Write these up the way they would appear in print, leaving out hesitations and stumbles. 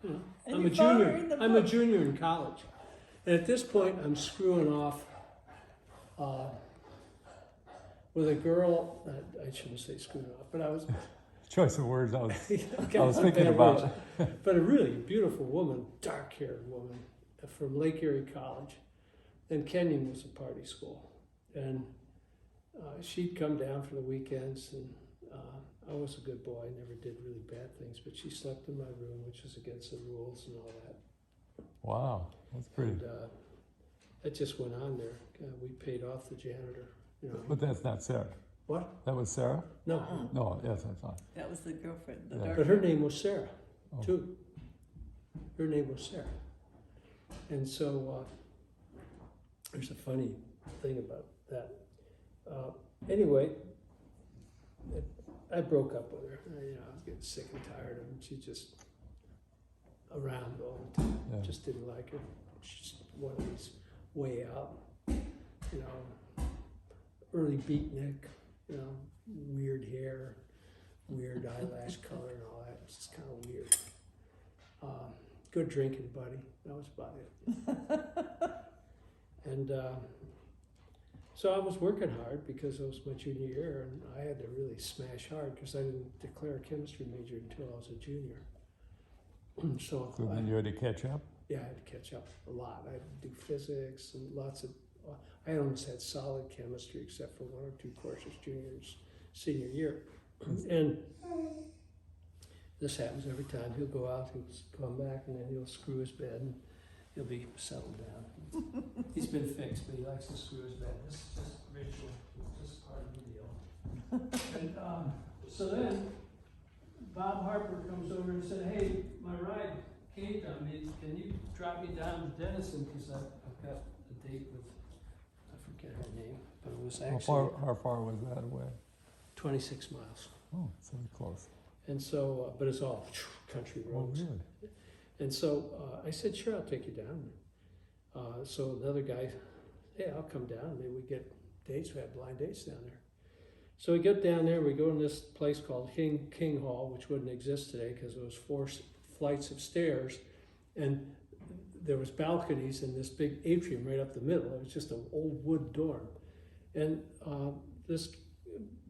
You know, And I'm a you found her junior. in the I'm a book. junior in college, and at this point, I'm screwing off with a girl. I shouldn't say screwing off, but I was. Choice of words. I was Okay, I was some thinking bad about. words. But a really beautiful woman, dark-haired woman from Lake Erie College, and Kenyon was a party school, and she'd come down for the weekends, and I was a good boy. I never did really bad things, but she slept in my room, which was against the rules and all that. Wow, that's pretty. And it just went on there. We paid off the janitor. You know. But that's not Sarah. What? That was Sarah? No, No, yes, I thought. That was the girlfriend, the Yeah. dark. but her name was Sarah, Oh. too. Her name was Sarah. And so there's a funny thing about that. Anyway, I broke up with her. I was getting sick and tired of her. She just around all the time. Yeah. Just didn't like her. She's one of these way out, early beatnik, weird hair, weird eyelash color and all that. It's just kind of weird. Good drinking buddy. That was about it. And so I was working hard because it was my junior year, and I had to really smash hard because I didn't declare a chemistry major until I was a junior. So So then you had to catch up? yeah, I had to catch up a lot. I had to do physics and lots of. I almost had solid chemistry except for one or two courses senior year, and this happens every time. He'll go out, he'll come back, and then he'll screw his bed, and he'll be settled down. He's been fixed, but he likes to screw his bed. This is just ritual. It's just part of the deal. And so then Bob Harper comes over and said, "Hey, my ride caved on me. Can you drop me down to Denison? Because I've got a date with, I forget her name, but it was actually How far was that away? 26 miles. Oh, so close. And so, but it's all country Oh, roads. really? And so I said, sure, I'll take you down. So another guy, hey, I'll come down. Maybe we get dates. We have blind dates down there. So we get down there. We go in this place called King Hall, which wouldn't exist today because it was 4 flights of stairs. And there was balconies in this big atrium right up the middle. It was just an old wood dorm. And this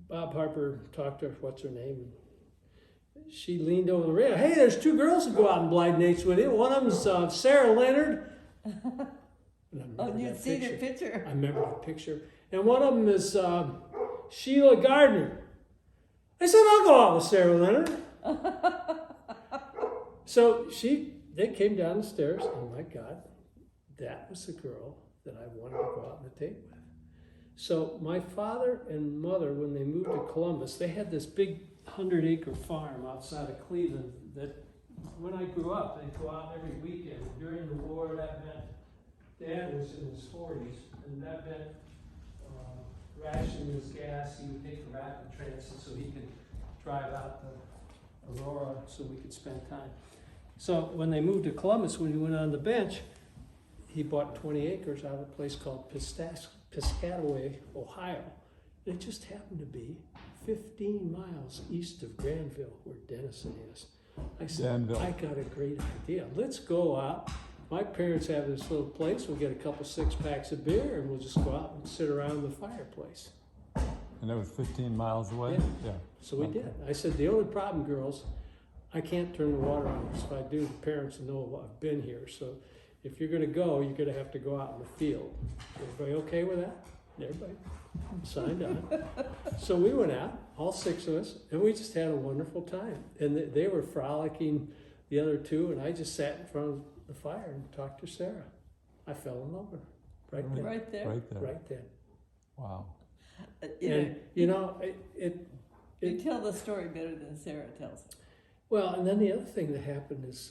Bob Harper talked to her, what's her name? She leaned over the rail. Hey, there's 2 girls who go out on blind dates with you. One of them's Sarah Leonard. Oh, you'd seen her picture. I remember the picture. And one of them is Sheila Gardner. I said, I'll go out with Sarah Leonard. So they came down the stairs, and my God, that was the girl that I wanted to go out on a date with. So my father and mother, when they moved to Columbus, they had this big 100-acre farm outside of Cleveland that when I grew up, they'd go out every weekend. During the war, that meant Dad was in his 40s, and that meant rationing his gas. He would take the rapid transit so he could drive out to Aurora so we could spend time. So when they moved to Columbus, when he went on the bench, he bought 20 acres out of a place called Piscataway, Ohio. And it just happened to be 15 miles east of Granville, where Denison is. I said, Danville. I got a great idea. Let's go out. My parents have this little place. We'll get a couple 6-packs of beer, and we'll just go out and sit around the fireplace. And that was 15 miles away? Yeah. So we did. I said, the only problem, girls, I can't turn the water on. If I do, the parents know I've been here. So if you're going to go, you're going to have to go out in the field. Everybody okay with that? Everybody signed on. So we went out, all 6 of us, and we just had a wonderful time. And they were frolicking, the other 2, and I just sat in front of the fire and talked to Sarah. I fell in love with her right then. Right there. Right there. Right then. Wow. And You tell the story better than Sarah tells it. well, and then the other thing that happened is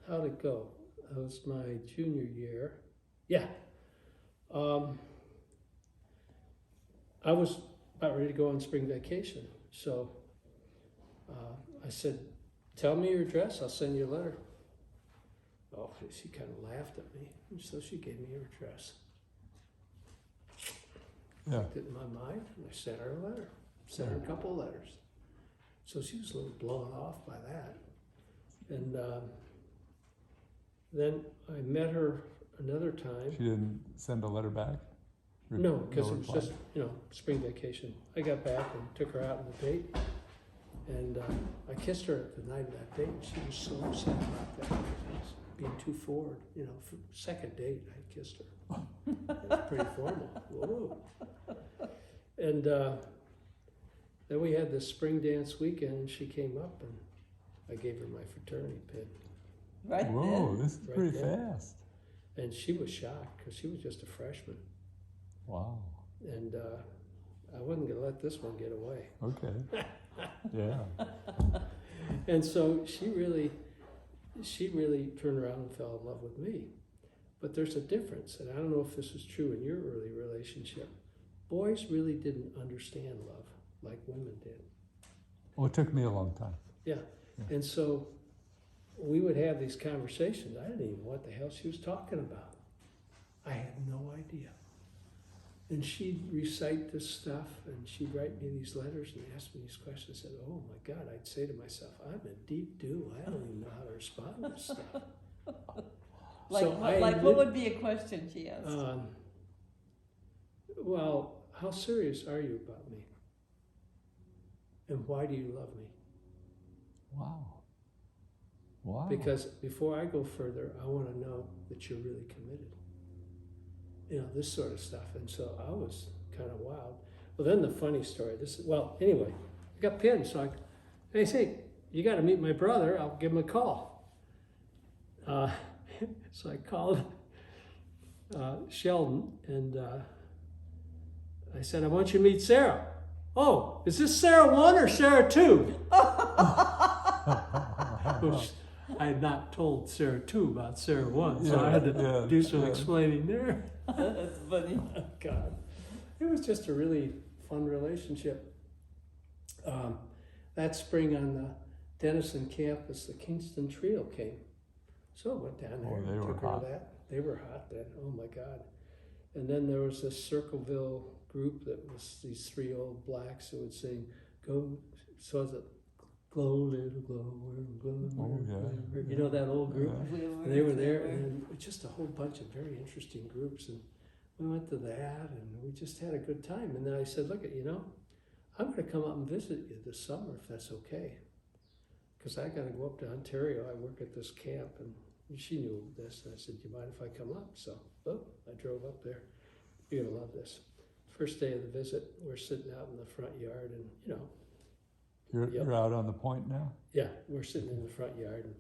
how'd it go? It was my junior year. Yeah. I was about ready to go on spring vacation. So I said, tell me your address, I'll send you a letter. Oh, she kind of laughed at me. And so she gave me her address. Yeah. Kept it in my mind, and I sent her a letter. Sent her a couple of letters. So she was a little blown off by that. And then I met her another time. She didn't send a letter back? No, because it was reply? just, spring vacation. I got back and took her out on a date. And I kissed her the night of that date. And she was so upset about that. I was being too forward. For second date, I kissed her. It was pretty formal. Whoa. And then we had this spring dance weekend, and she came up, and I gave her my fraternity pin. Right Whoa, then. this is Right pretty then. fast. And she was shocked, because she was just a freshman. Wow. And I wasn't going to let this one get away. Okay. Yeah. And so she really turned around and fell in love with me. But there's a difference, and I don't know if this is true in your early relationship. Boys really didn't understand love like women did. Well, it took me a long time. Yeah. Yeah. And so we would have these conversations. I didn't even know what the hell she was talking about. I had no idea. And she'd recite this stuff, and she'd write me these letters and ask me these questions. I said, oh my God, I'd say to myself, I'm in deep doo. I don't even know how to respond to this stuff. What would be a question she asked? Well, how serious are you about me? And why do you love me? Wow. Wow. Because before I go further, I want to know that you're really committed. This sort of stuff. And so I was kind of wild. Well, then the funny story. Anyway, I got pinned. So they say, you got to meet my brother. I'll give him a call. So I called Sheldon, and I said, I want you to meet Sarah. Oh, is this Sarah 1 or Sarah 2? Which I had not told Sarah 2 about Sarah 1, so I had to do some explaining there. That's funny. Oh, God. It was just a really fun relationship. That spring on the Denison campus, the Kingston Trio came. So I went down there they and were took her hot. to that. They were hot then. Oh, my God. And then there was this Circleville group that was these 3 old blacks who would sing, "Go," so was it, "Glow, little glow, glow, Oh, yeah. glow." You know that old group? Yeah. And they were there, and just a whole bunch of very interesting groups. And we went to that, and we just had a good time. And then I said, look, I'm going to come up and visit you this summer, if that's okay. Because I got to go up to Ontario. I work at this camp, and she knew this. And I said, do you mind if I come up? So, I drove up there. You're going to love this. First day of the visit, we're sitting out in the front yard, and, You're out on the point now? yeah, we're sitting in the front yard. And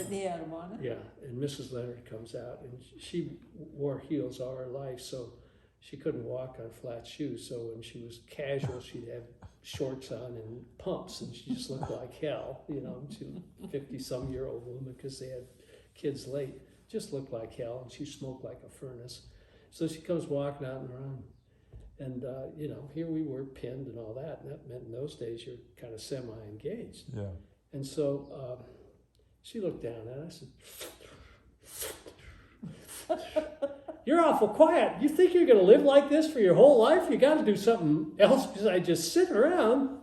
At the Anawana? yeah, and Mrs. Leonard comes out, and she wore heels all her life, so she couldn't walk on flat shoes. So when she was casual, she'd have shorts on and pumps, and she just looked like hell. She was a 50-some-year-old woman, because they had kids late, just looked like hell, and she smoked like a furnace. So she comes walking out and around, and here we were pinned and all that, and that meant in those days you're kind of semi-engaged. Yeah. And so she looked down at us and, you're awful quiet. You think you're going to live like this for your whole life? You got to do something else besides just sit around.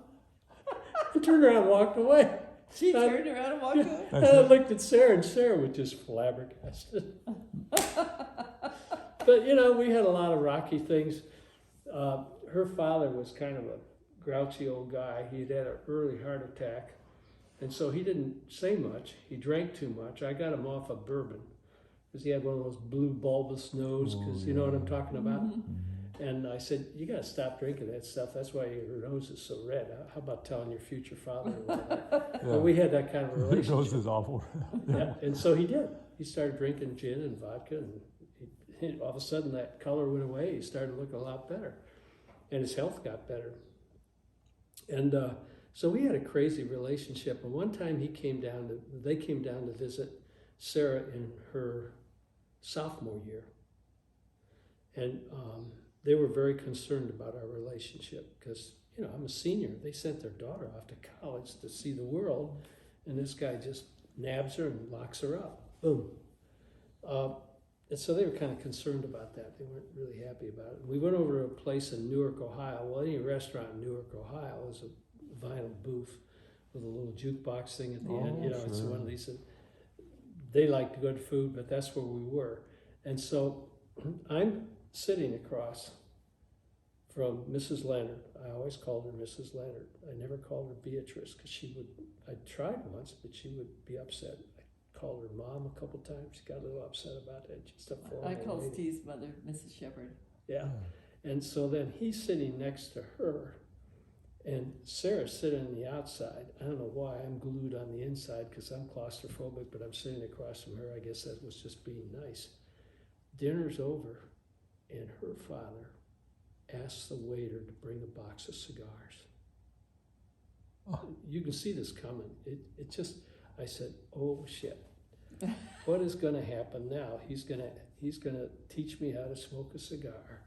And turned around and walked away. She turned around and walked away. And I looked at Sarah, and Sarah was just flabbergasted. But, we had a lot of rocky things. Her father was kind of a grouchy old guy. He had an early heart attack. And so he didn't say much. He drank too much. I got him off of bourbon because he had one of those blue bulbous nose, because you know what I'm talking about? Mm-hmm. And I said, you got to stop drinking that stuff. That's why your nose is so red. How about telling your future father about that? But we had that kind of a Your relationship. nose is awful. Yeah, and so he did. He started drinking gin and vodka, and all of a sudden that color went away. He started looking a lot better, and his health got better. And so we had a crazy relationship. And one time they came down to visit Sarah in her sophomore year, and they were very concerned about our relationship because I'm a senior. They sent their daughter off to college to see the world, and this guy just nabs her and locks her up. Boom. And so they were kind of concerned about that. They weren't really happy about it. We went over to a place in Newark, Ohio. Well, any restaurant in Newark, Ohio is a vinyl booth. with a little jukebox thing at the Oh, end. You know, it's sure. one of these. They liked good food, but that's where we were. And so I'm sitting across from Mrs. Leonard. I always called her Mrs. Leonard. I never called her Beatrice because she would, I tried once, but she would be upset. I called her mom a couple times. She got a little upset about that. Just a I formal call lady. Steve's mother Mrs. Shepherd. Yeah. And so then he's sitting next to her, and Sarah's sitting on the outside. I don't know why I'm glued on the inside because I'm claustrophobic, but I'm sitting across from her. I guess that was just being nice. Dinner's over, and her father asks the waiter to bring a box of cigars. Oh. You can see this coming. It just, I said, oh shit. What is going to happen now? He's gonna teach me how to smoke a cigar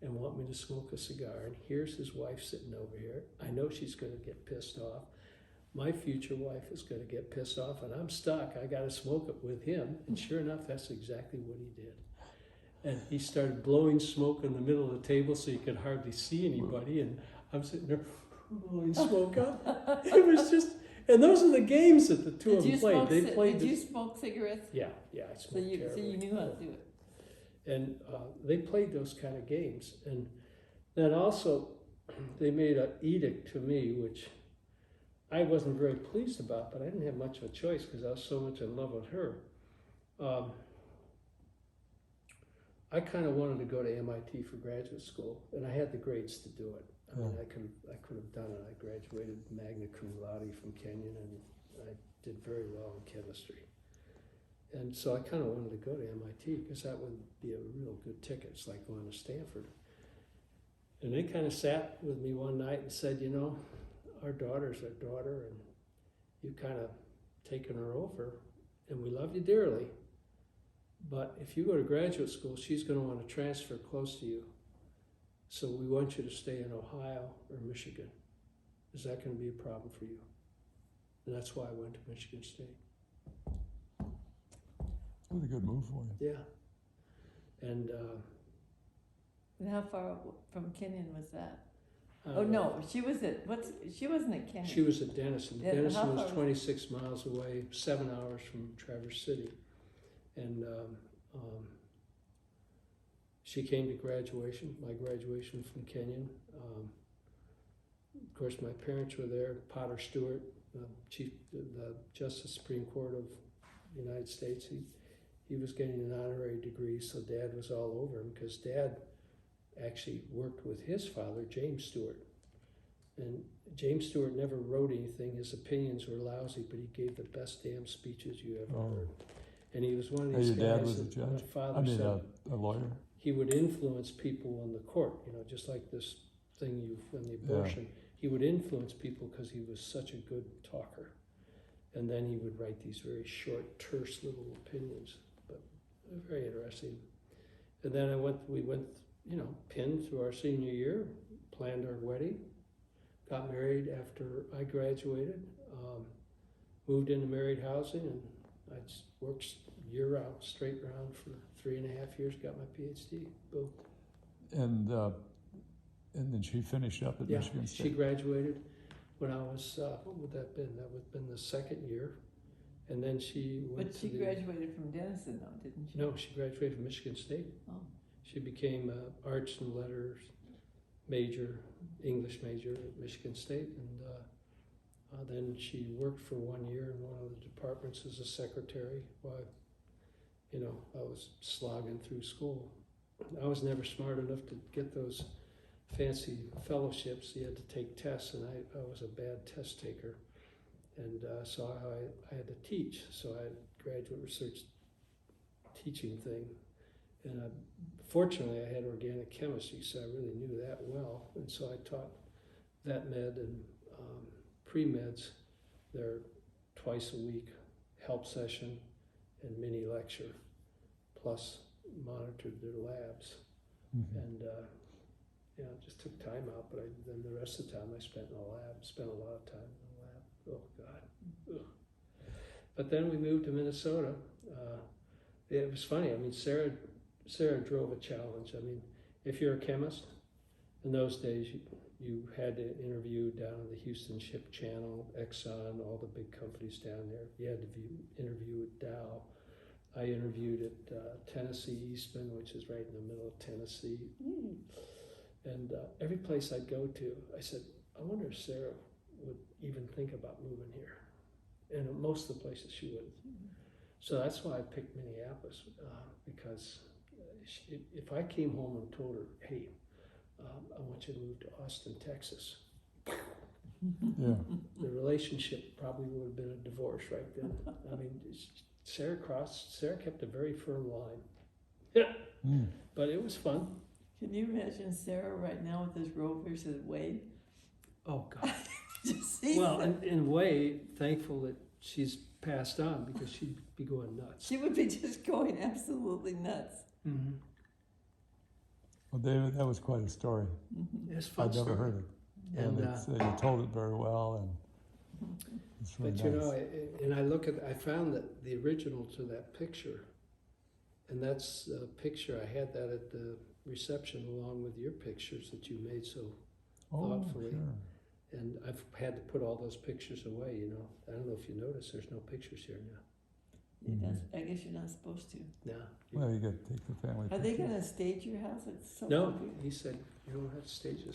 and want me to smoke a cigar. And here's his wife sitting over here. I know she's going to get pissed off. My future wife is going to get pissed off, and I'm stuck. I got to smoke it with him. And sure enough, that's exactly what he did. And he started blowing smoke in the middle of the table so you could hardly see anybody. And I'm sitting there blowing smoke up. It was just, and those are the games that the two of them played. They played Did you this. smoke cigarettes? Yeah, I smoked So you terribly. knew how to do it. And they played those kind of games. And then also, they made an edict to me, which I wasn't very pleased about, but I didn't have much of a choice because I was so much in love with her. I kind of wanted to go to MIT for graduate school, and I had the grades to do it. I mean, I could have done it. I graduated magna cum laude from Kenyon, and I did very well in chemistry. And so I kind of wanted to go to MIT because that would be a real good ticket. It's like going to Stanford. And they kind of sat with me one night and said, you know, our daughter's our daughter, and you kind of taken her over, and we love you dearly. But if you go to graduate school, she's going to want to transfer close to you. So we want you to stay in Ohio or Michigan. Is that going to be a problem for you? And that's why I went to Michigan State. Really good move for you. Yeah. And And how far from Kenyon was that? Oh no, she was at she wasn't at Kenyon. She was at Denison. Yeah, how Denison far was was 26 miles away, 7 hours from Traverse City. And she came to graduation, my graduation from Kenyon. Of course, my parents were there. Potter Stewart, the Justice Supreme Court of the United States, he was getting an honorary degree, so Dad was all over him because Dad actually worked with his father, James Stewart. And James Stewart never wrote anything. His opinions were lousy, but he gave the best damn speeches you ever heard. And he was one of Hey, these your dad guys was a that judge? my father I mean, said a lawyer? he would influence people in the court, you know, just like this thing on the abortion. He would influence people because he was such a good talker. And then he would write these very short, terse little opinions, but very interesting. And then we went, you know, pinned through our senior year, planned our wedding, got married after I graduated, moved into married housing, and I just worked year-round, straight round for 3.5 years, got my PhD. Boom. And then she finished up at Yeah, Michigan she State. graduated when I was, what would that have been? That would have been the second year. And then she went But she graduated from Denison though, didn't she? No, she graduated from Michigan State. Oh. She became an arts and letters major, English major at Michigan State. And then she worked for 1 year in one of the departments as a secretary while, you know, I was slogging through school. I was never smart enough to get those fancy fellowships. You had to take tests, and I was a bad test taker. And so I had to teach. So I had a graduate research teaching thing. And fortunately, I had organic chemistry, so I really knew that well. And so I taught vet med and pre-meds their twice a week help session and mini lecture, plus monitored their labs. Mhm. And you know, it just took time out, but then the rest of the time I spent in the lab, spent a lot of time in the lab. Oh God. Ugh. But then we moved to Minnesota. It was funny. I mean, Sarah drove a challenge. I mean, if you're a chemist, in those days, you had to interview down in the Houston Ship Channel, Exxon, all the big companies down there. You had to interview at Dow. I interviewed at Tennessee Eastman, which is right in the middle of Tennessee. And every place I'd go to, I said, I wonder if Sarah would even think about moving here. And most of the places she wouldn't. So that's why I picked Minneapolis, because if I came home and told her, hey, I want you to move to Austin, Texas, Yeah. the relationship probably would have been a divorce right then. I mean, Sarah kept a very firm line. Yeah, Mm. but it was fun. Can you imagine Sarah right now with this Roe versus Wade? Oh, God. Just see Well, that. in a way, thankful that she's passed on because she'd be going nuts. She would be just going absolutely nuts. Mm-hmm. Well, David, that was quite a story. It's a fun I'd never story. heard it. And And, it's, you told it very well, and it's really but nice. you know, I found that the original to that picture, and that's a picture, I had that at the reception along with your pictures that you made so thoughtfully. Sure. And I've had to put all those pictures away, you know. I don't know if you noticed, there's no pictures here now. I guess you're not supposed to. No. Well, you got to take the family Are they picture. going to stage your house? It's so No, confusing. he said, you don't have to stage this.